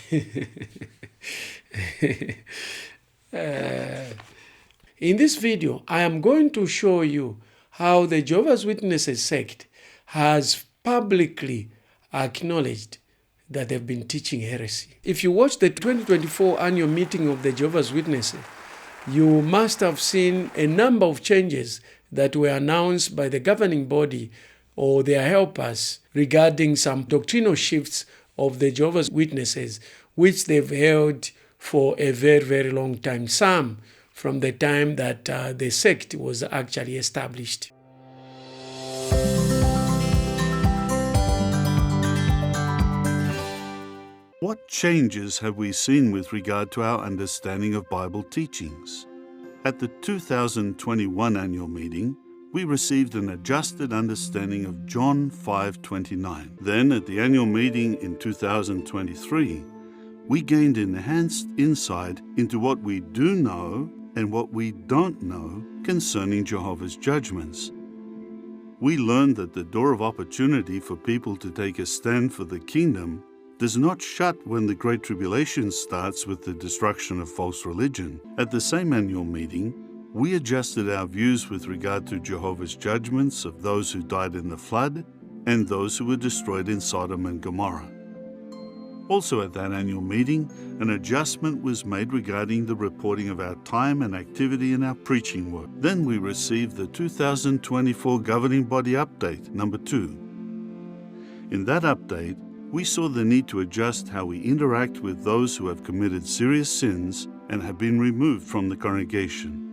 In this video, I am going to show you how the Jehovah's Witnesses sect has publicly acknowledged that they've been teaching heresy. If you watch the 2024 annual meeting of the Jehovah's Witnesses, you must have seen a number of changes that were announced by the governing body or their helpers regarding some doctrinal shifts of the Jehovah's Witnesses, which they've held for a very, very long time, some from the time that the sect was actually established. What changes have we seen with regard to our understanding of Bible teachings? At the 2021 annual meeting, we received an adjusted understanding of John 5:29. Then, at the annual meeting in 2023, we gained enhanced insight into what we do know and what we don't know concerning Jehovah's judgments. We learned that the door of opportunity for people to take a stand for the kingdom does not shut when the Great Tribulation starts with the destruction of false religion. At the same annual meeting, we adjusted our views with regard to Jehovah's judgments of those who died in the flood and those who were destroyed in Sodom and Gomorrah. Also at that annual meeting, an adjustment was made regarding the reporting of our time and activity in our preaching work. Then we received the 2024 Governing Body Update, number 2. In that update, we saw the need to adjust how we interact with those who have committed serious sins and have been removed from the congregation.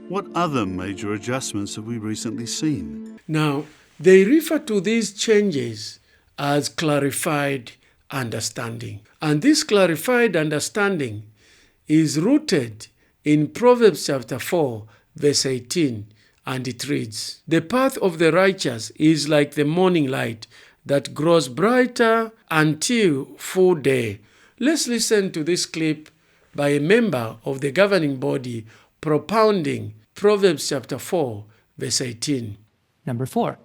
What other major adjustments have we recently seen? Now, they refer to these changes as clarified understanding. And this clarified understanding is rooted in Proverbs chapter 4, verse 18, and it reads, "The path of the righteous is like the morning light that grows brighter until full day." Let's listen to this clip by a member of the governing body propounding Proverbs chapter 4, verse 18. Number 4,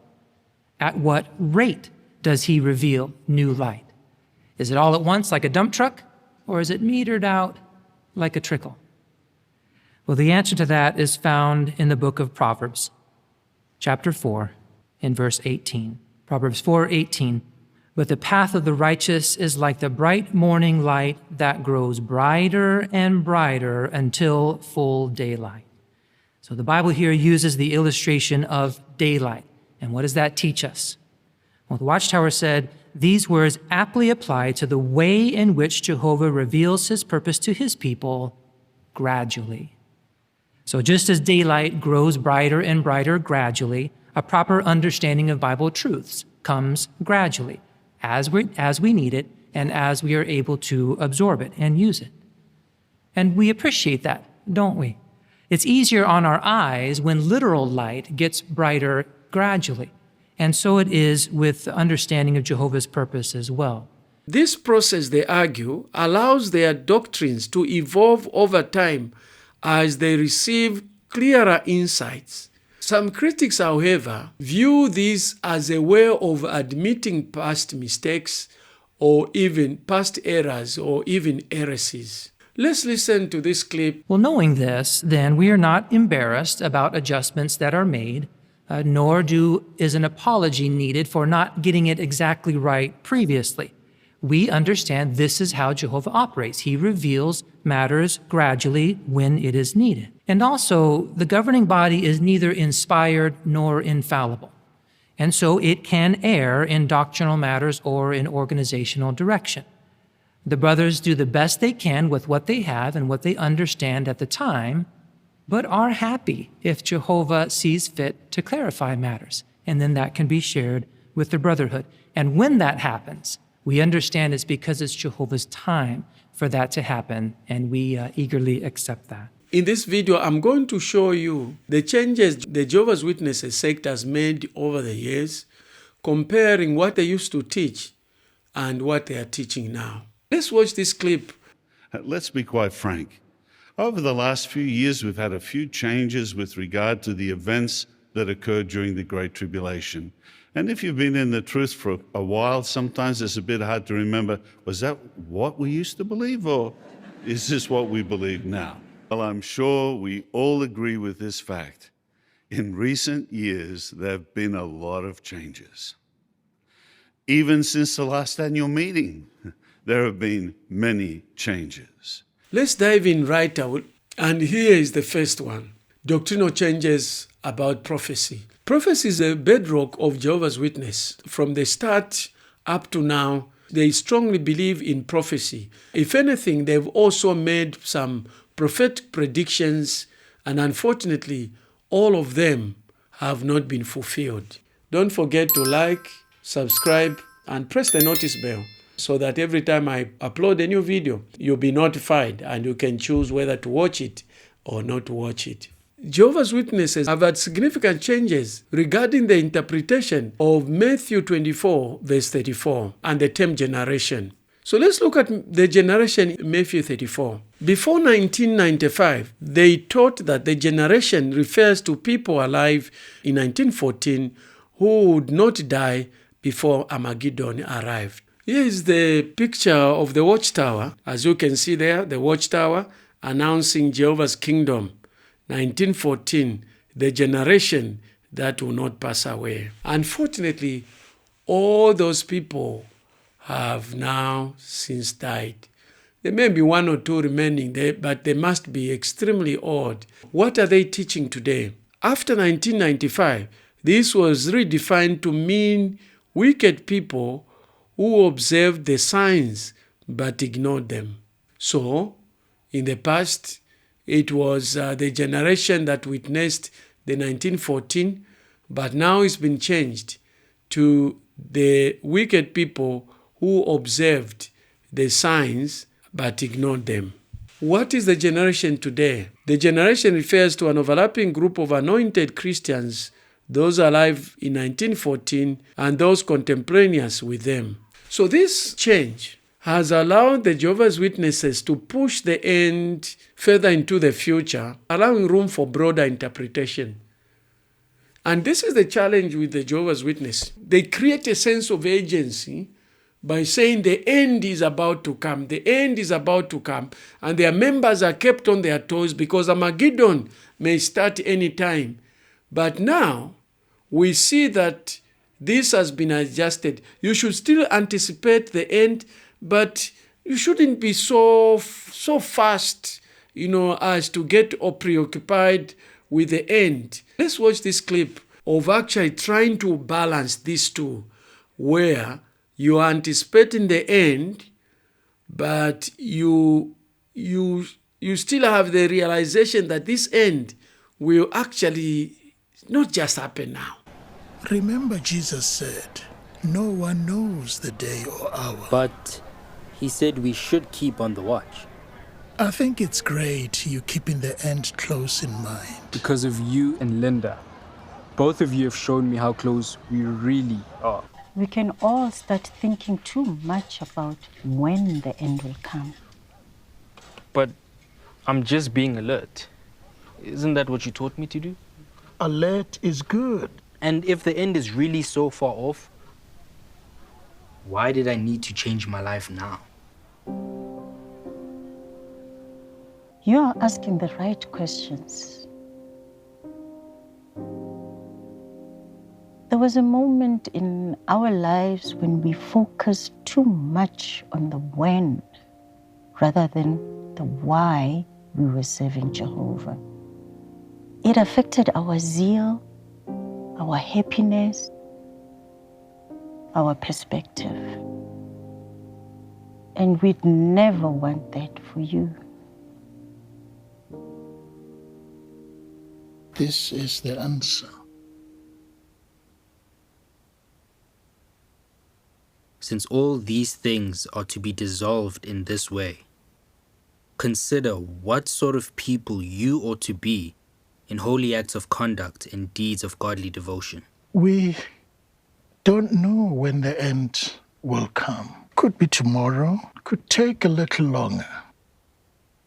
at what rate does he reveal new light? Is it all at once like a dump truck, or is it metered out like a trickle? Well, the answer to that is found in the book of Proverbs, chapter 4, in verse 18. Proverbs 4:18, "But the path of the righteous is like the bright morning light that grows brighter and brighter until full daylight." So the Bible here uses the illustration of daylight. And what does that teach us? Well, the Watchtower said, these words aptly apply to the way in which Jehovah reveals his purpose to his people gradually. So just as daylight grows brighter and brighter gradually, a proper understanding of Bible truths comes gradually, as we need it and as we are able to absorb it and use it. And we appreciate that, don't we? It's easier on our eyes when literal light gets brighter gradually. And so it is with the understanding of Jehovah's purpose as well. This process, they argue, allows their doctrines to evolve over time as they receive clearer insights. Some critics, however, view this as a way of admitting past mistakes or even past errors or even heresies. Let's listen to this clip. Well, knowing this, then, we are not embarrassed about adjustments that are made, nor is an apology needed for not getting it exactly right previously. We understand this is how Jehovah operates. He reveals matters gradually when it is needed. And also, the governing body is neither inspired nor infallible. And so it can err in doctrinal matters or in organizational direction. The brothers do the best they can with what they have and what they understand at the time, but are happy if Jehovah sees fit to clarify matters. And then that can be shared with the brotherhood. And when that happens, we understand it's because it's Jehovah's time for that to happen, and we eagerly accept that. In this video, I'm going to show you the changes the Jehovah's Witnesses sect has made over the years, comparing what they used to teach and what they are teaching now. Let's watch this clip. Let's be quite frank. Over the last few years, we've had a few changes with regard to the events that occurred during the Great Tribulation. And if you've been in the truth for a while, sometimes it's a bit hard to remember, was that what we used to believe, or is this what we believe now? Well, I'm sure we all agree with this fact. In recent years, there have been a lot of changes. Even since the last annual meeting, there have been many changes. Let's dive in right out. And here is the first one. Doctrinal changes about prophecy. Prophecy is a bedrock of Jehovah's Witness. From the start up to now, they strongly believe in prophecy. If anything, they've also made some prophetic predictions, and unfortunately, all of them have not been fulfilled. Don't forget to like, subscribe, and press the notice bell so that every time I upload a new video, you'll be notified and you can choose whether to watch it or not watch it. Jehovah's Witnesses have had significant changes regarding the interpretation of Matthew 24, verse 34, and the term generation. So let's look at the generation in Matthew 34. Before 1995, they taught that the generation refers to people alive in 1914 who would not die before Armageddon arrived. Here is the picture of the watchtower. As you can see there, the watchtower announcing Jehovah's kingdom. 1914, the generation that will not pass away. Unfortunately, all those people have now since died. There may be one or two remaining there, but they must be extremely old. What are they teaching today? After 1995, this was redefined to mean wicked people who observed the signs but ignored them. So, in the past, it was the generation that witnessed the 1914, but now it's been changed to the wicked people who observed the signs but ignored them. What is the generation today? The generation refers to an overlapping group of anointed Christians, those alive in 1914 and those contemporaneous with them. So this change has allowed the Jehovah's Witnesses to push the end further into the future, allowing room for broader interpretation. And this is the challenge with the Jehovah's Witness. They create a sense of agency by saying the end is about to come, the end is about to come, and their members are kept on their toes because Armageddon may start any time. But now we see that this has been adjusted. You should still anticipate the end, but you shouldn't be so fast, as to get preoccupied with the end. Let's watch this clip of actually trying to balance these two, where you are anticipating the end, but you still have the realization that this end will actually not just happen now. Remember, Jesus said, no one knows the day or hour. But he said we should keep on the watch. I think it's great you keeping the end close in mind. Because of you and Linda. Both of you have shown me how close we really are. We can all start thinking too much about when the end will come. But I'm just being alert. Isn't that what you taught me to do? Alert is good. And if the end is really so far off, why did I need to change my life now? You are asking the right questions. There was a moment in our lives when we focused too much on the when rather than the why we were serving Jehovah. It affected our zeal, our happiness, our perspective. And we'd never want that for you. This is the answer. Since all these things are to be dissolved in this way, consider what sort of people you ought to be in holy acts of conduct and deeds of godly devotion. We don't know when the end will come. Could be tomorrow, could take a little longer.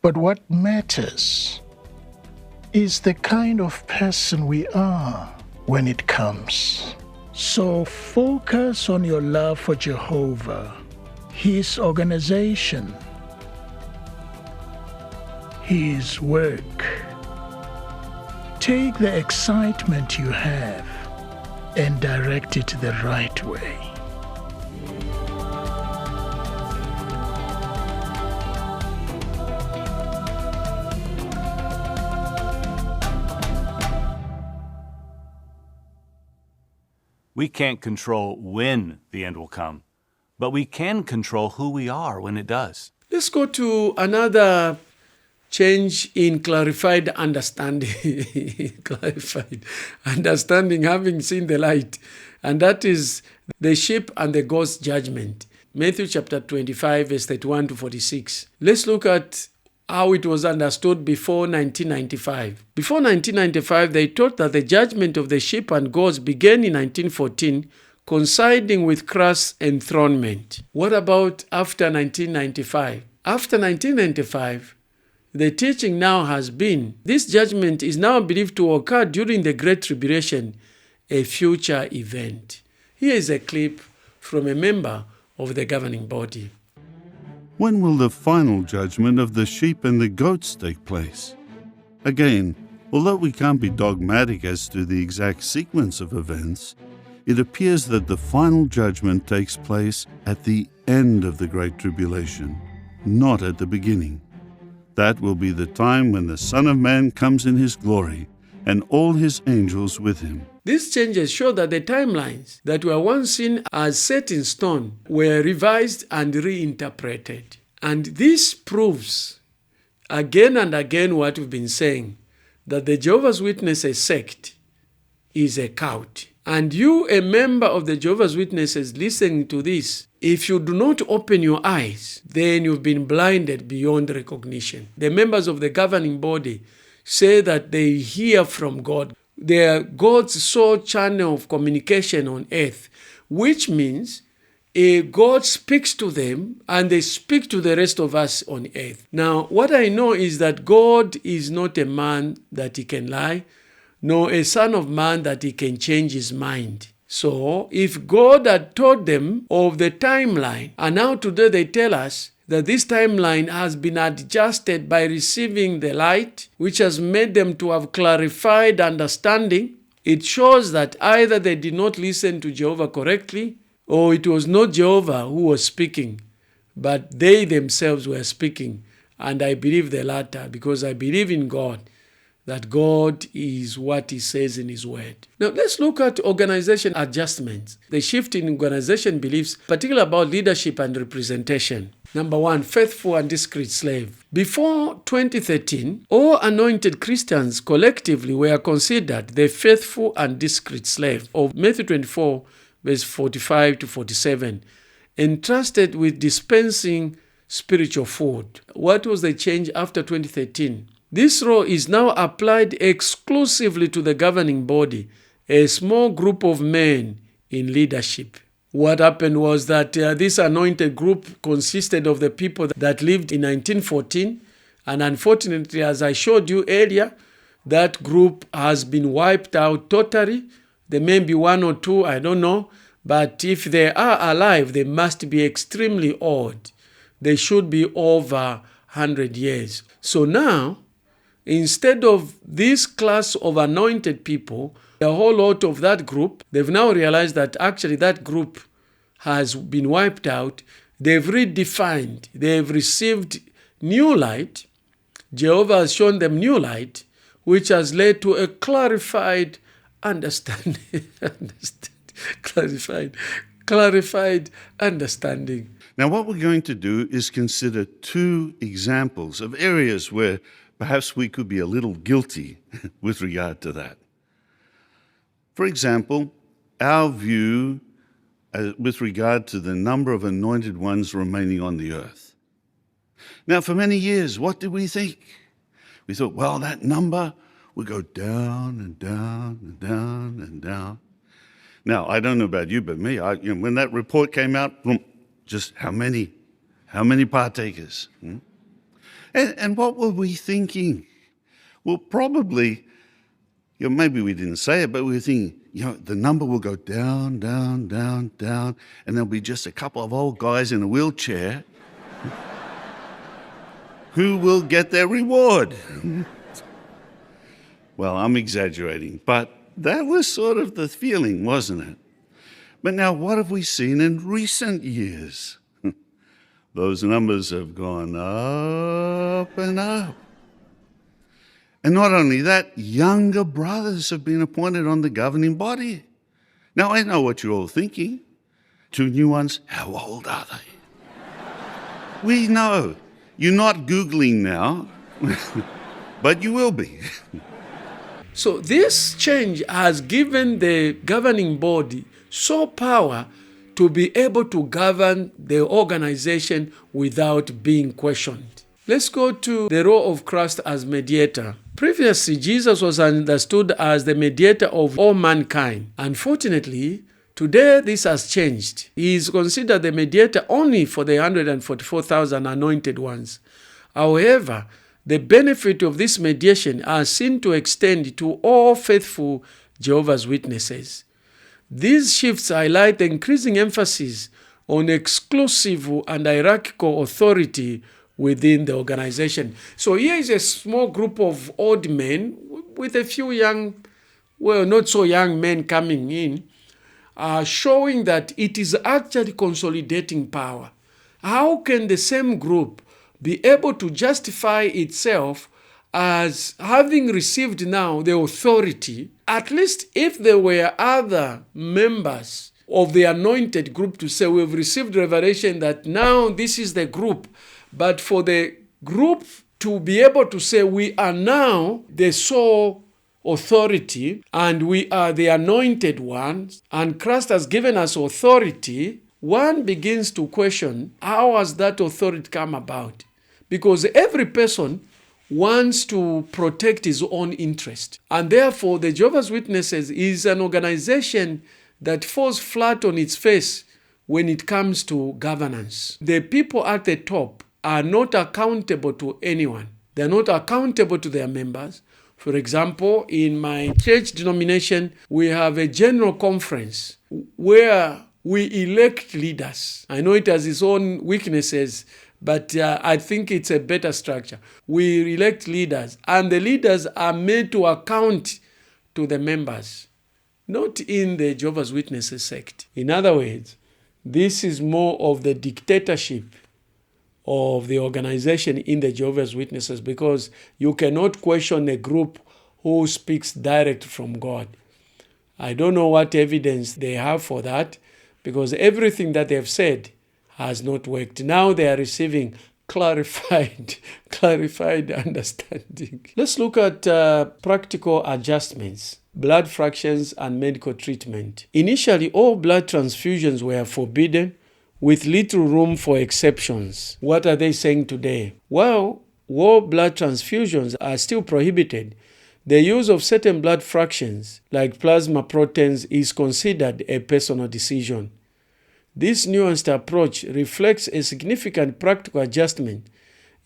But what matters is the kind of person we are when it comes. So focus on your love for Jehovah, His organization, His work. Take the excitement you have and direct it the right way. We can't control when the end will come, but we can control who we are when it does. Let's go to another change in clarified understanding. Clarified understanding, having seen the light. And that is the sheep and the goat's judgment. Matthew chapter 25, verse 31 to 46. Let's look at how it was understood before 1995. Before 1995, they taught that the judgment of the sheep and goats began in 1914, coinciding with Christ's enthronement. What about after 1995? After 1995, the teaching now has been, this judgment is now believed to occur during the Great Tribulation, a future event. Here is a clip from a member of the governing body. When will the final judgment of the sheep and the goats take place? Again, although we can't be dogmatic as to the exact sequence of events, it appears that the final judgment takes place at the end of the Great Tribulation, not at the beginning. That will be the time when the Son of Man comes in his glory, and all his angels with him. These changes show that the timelines that were once seen as set in stone were revised and reinterpreted. And this proves again and again what we've been saying, that the Jehovah's Witnesses sect is a cult. And you, a member of the Jehovah's Witnesses listening to this, if you do not open your eyes, then you've been blinded beyond recognition. The members of the governing body say that they hear from God. They are God's sole channel of communication on earth, which means God speaks to them and they speak to the rest of us on earth. Now, what I know is that God is not a man that he can lie, nor a son of man that he can change his mind. So, if God had told them of the timeline, and now today they tell us that this timeline has been adjusted by receiving the light, which has made them to have clarified understanding, it shows that either they did not listen to Jehovah correctly, or it was not Jehovah who was speaking, but they themselves were speaking. And I believe the latter, because I believe in God, that God is what he says in his word. Now let's look at organization adjustments. The shift in organization beliefs, particularly about leadership and representation. Number one, faithful and discreet slave. Before 2013, all anointed Christians collectively were considered the faithful and discreet slave of Matthew 24, verse 45 to 47, entrusted with dispensing spiritual food. What was the change after 2013? This role is now applied exclusively to the governing body, a small group of men in leadership. What happened was that this anointed group consisted of the people that lived in 1914, and unfortunately, as I showed you earlier, that group has been wiped out totally. There may be one or two, I don't know, but if they are alive, they must be extremely old. They should be over 100 years. So now, instead of this class of anointed people, a whole lot of that group, they've now realized that actually that group has been wiped out. They've redefined. They've received new light. Jehovah has shown them new light, which has led to a clarified understanding. Clarified understanding. Now, what we're going to do is consider two examples of areas where perhaps we could be a little guilty with regard to that. For example, our view with regard to the number of anointed ones remaining on the earth. Now, for many years, what did we think? We thought, well, that number would go down and down and down and down. Now, I don't know about you, but me, when that report came out, just how many partakers? And what were we thinking? Well, probably Maybe we didn't say it, but we were thinking, the number will go down, down, down, down, and there'll be just a couple of old guys in a wheelchair who will get their reward. Well, I'm exaggerating, but that was sort of the feeling, wasn't it? But now what have we seen in recent years? Those numbers have gone up and up. And not only that, younger brothers have been appointed on the governing body. Now, I know what you're all thinking. 2 new ones, how old are they? We know. You're not Googling now, but you will be. So this change has given the governing body so power to be able to govern the organization without being questioned. Let's go to the role of Christ as mediator. Previously, Jesus was understood as the mediator of all mankind. Unfortunately, today this has changed. He is considered the mediator only for the 144,000 anointed ones. However, the benefit of this mediation are seen to extend to all faithful Jehovah's Witnesses. These shifts highlight the increasing emphasis on exclusive and hierarchical authority within the organization. So here is a small group of old men with a few young, not so young men coming in, showing that it is actually consolidating power. How can the same group be able to justify itself as having received now the authority, at least if there were other members of the anointed group to say, we've received revelation that now this is the group. But for the group to be able to say, we are now the sole authority and we are the anointed ones and Christ has given us authority, one begins to question, how has that authority come about? Because every person wants to protect his own interest. And therefore, the Jehovah's Witnesses is an organization that falls flat on its face when it comes to governance. The people at the top are not accountable to anyone. They're not accountable to their members. For example, in my church denomination, we have a general conference where we elect leaders. I know it has its own weaknesses, but I think it's a better structure. We elect leaders, and the leaders are made to account to the members, not in the Jehovah's Witnesses sect. In other words, this is more of the dictatorship of the organization in the Jehovah's Witnesses, because you cannot question a group who speaks direct from God. I don't know what evidence they have for that, because everything that they've said has not worked. Now they are receiving clarified understanding. Let's look at practical adjustments, blood fractions and medical treatment. Initially, all blood transfusions were forbidden, with little room for exceptions. What are they saying today? Well, all blood transfusions are still prohibited. The use of certain blood fractions, like plasma proteins, is considered a personal decision. This nuanced approach reflects a significant practical adjustment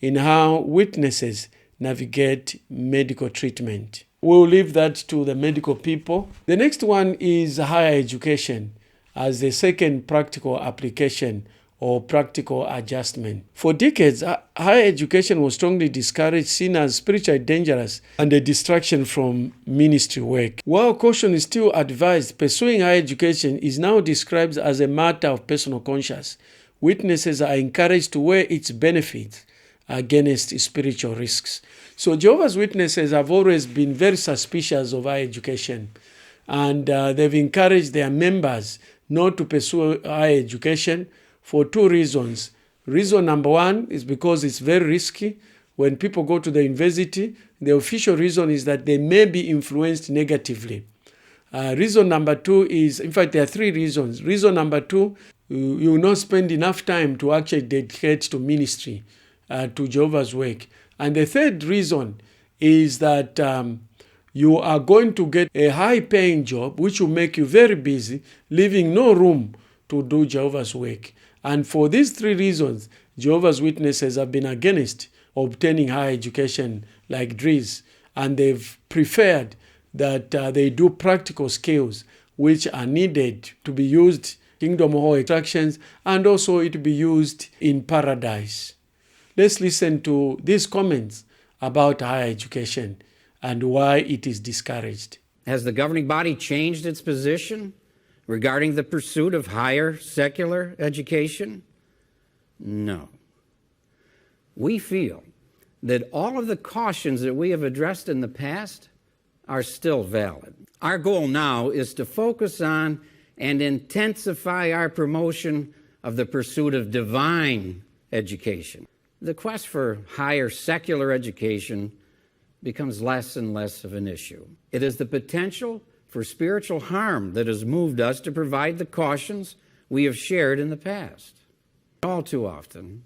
in how witnesses navigate medical treatment. We'll leave that to the medical people. The next one is higher education as the second practical application or practical adjustment. For decades, higher education was strongly discouraged, seen as spiritually dangerous and a distraction from ministry work. While caution is still advised, pursuing higher education is now described as a matter of personal conscience. Witnesses are encouraged to weigh its benefits against spiritual risks. So Jehovah's Witnesses have always been very suspicious of higher education, and they've encouraged their members not to pursue higher education for 2 reasons. Reason number 1 is because it's very risky. When people go to the university, the official reason is that they may be influenced negatively. Reason number 2 is, in fact, there are 3 reasons. Reason number 2, you will not spend enough time to actually dedicate to ministry, to Jehovah's work. And the third reason is that you are going to get a high-paying job, which will make you very busy, leaving no room to do Jehovah's work. And for these 3 reasons, Jehovah's Witnesses have been against obtaining higher education like degrees, and they've preferred that they do practical skills which are needed to be used kingdom hall instructions, and also it be used in paradise. Let's listen to these comments about higher education and why it is discouraged. Has the governing body changed its position regarding the pursuit of higher secular education? No. We feel that all of the cautions that we have addressed in the past are still valid. Our goal now is to focus on and intensify our promotion of the pursuit of divine education. The quest for higher secular education becomes less and less of an issue. It is the potential for spiritual harm that has moved us to provide the cautions we have shared in the past. All too often,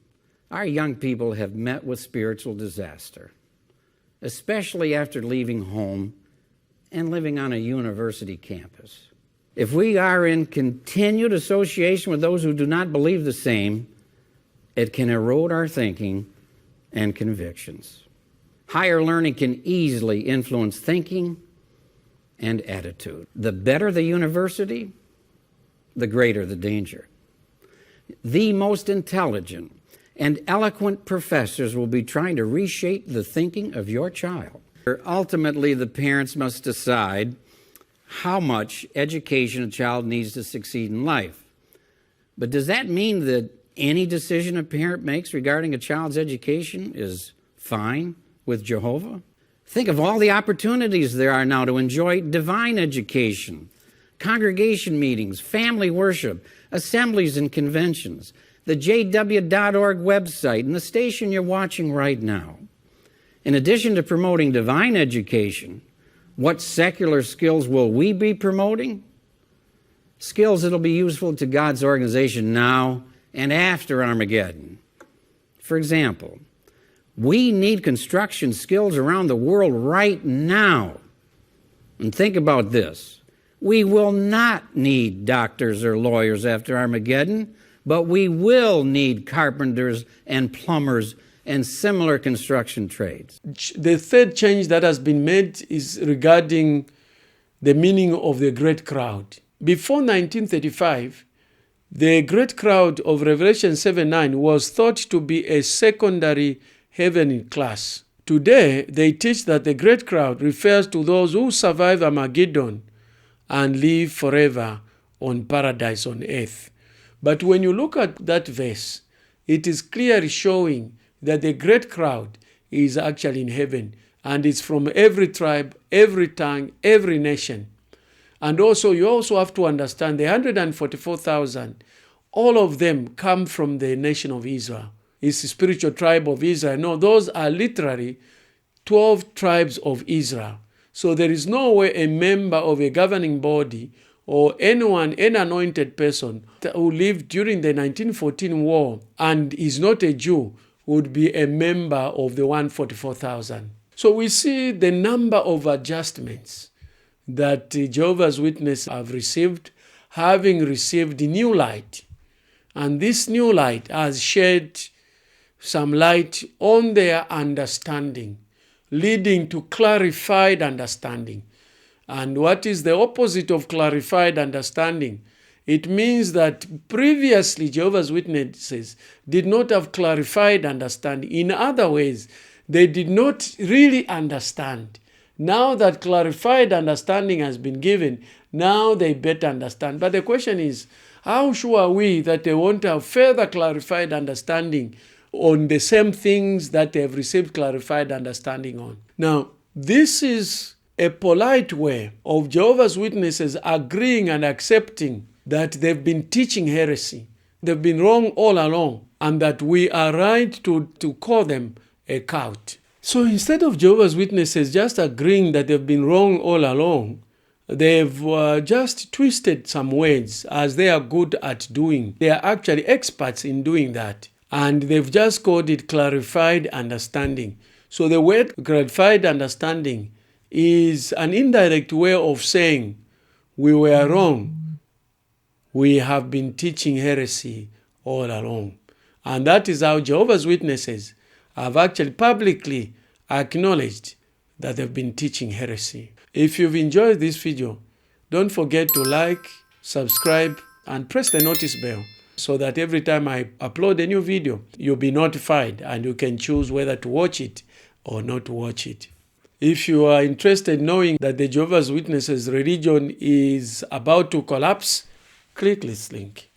our young people have met with spiritual disaster, especially after leaving home and living on a university campus. If we are in continued association with those who do not believe the same, it can erode our thinking and convictions. Higher learning can easily influence thinking and attitude. The better the university, the greater the danger. The most intelligent and eloquent professors will be trying to reshape the thinking of your child. Ultimately, the parents must decide how much education a child needs to succeed in life. But does that mean that any decision a parent makes regarding a child's education is fine with Jehovah? Think of all the opportunities there are now to enjoy divine education, congregation meetings, family worship, assemblies and conventions, the jw.org website, and the station you're watching right now. In addition to promoting divine education, what secular skills will we be promoting? Skills that will be useful to God's organization now and after Armageddon. For example, we need construction skills around the world right now. And think about this. We will not need doctors or lawyers after Armageddon, but we will need carpenters and plumbers and similar construction trades. The third change that has been made is regarding the meaning of the great crowd. Before 1935, the great crowd of Revelation 7:9 was thought to be a secondary heavenly class. Today, they teach that the great crowd refers to those who survive Armageddon and live forever on paradise on earth. But when you look at that verse, it is clearly showing that the great crowd is actually in heaven, and it's from every tribe, every tongue, every nation. And also, you also have to understand the 144,000, all of them come from the nation of Israel. It's the spiritual tribe of Israel. No, those are literally 12 tribes of Israel. So there is no way a member of a governing body or anyone, an anointed person who lived during the 1914 war and is not a Jew would be a member of the 144,000. So we see the number of adjustments that Jehovah's Witnesses have received, having received new light. And this new light has shed some light on their understanding, leading to clarified understanding. And what is the opposite of clarified understanding? It means that previously Jehovah's Witnesses did not have clarified understanding. In other ways, they did not really understand. Now that clarified understanding has been given, now they better understand. But the question is, how sure are we that they won't have further clarified understanding on the same things that they have received clarified understanding on? Now, this is a polite way of Jehovah's Witnesses agreeing and accepting that they've been teaching heresy. They've been wrong all along, and that we are right to call them a cult. So instead of Jehovah's Witnesses just agreeing that they've been wrong all along, they've just twisted some words, as they are good at doing. They are actually experts in doing that. And they've just called it clarified understanding. So the word clarified understanding is an indirect way of saying we were wrong. We have been teaching heresy all along. And that is how Jehovah's Witnesses have actually publicly acknowledged that they've been teaching heresy. If you've enjoyed this video, don't forget to like, subscribe, and press the notice bell so that every time I upload a new video, you'll be notified and you can choose whether to watch it or not watch it. If you are interested in knowing that the Jehovah's Witnesses religion is about to collapse, click this link.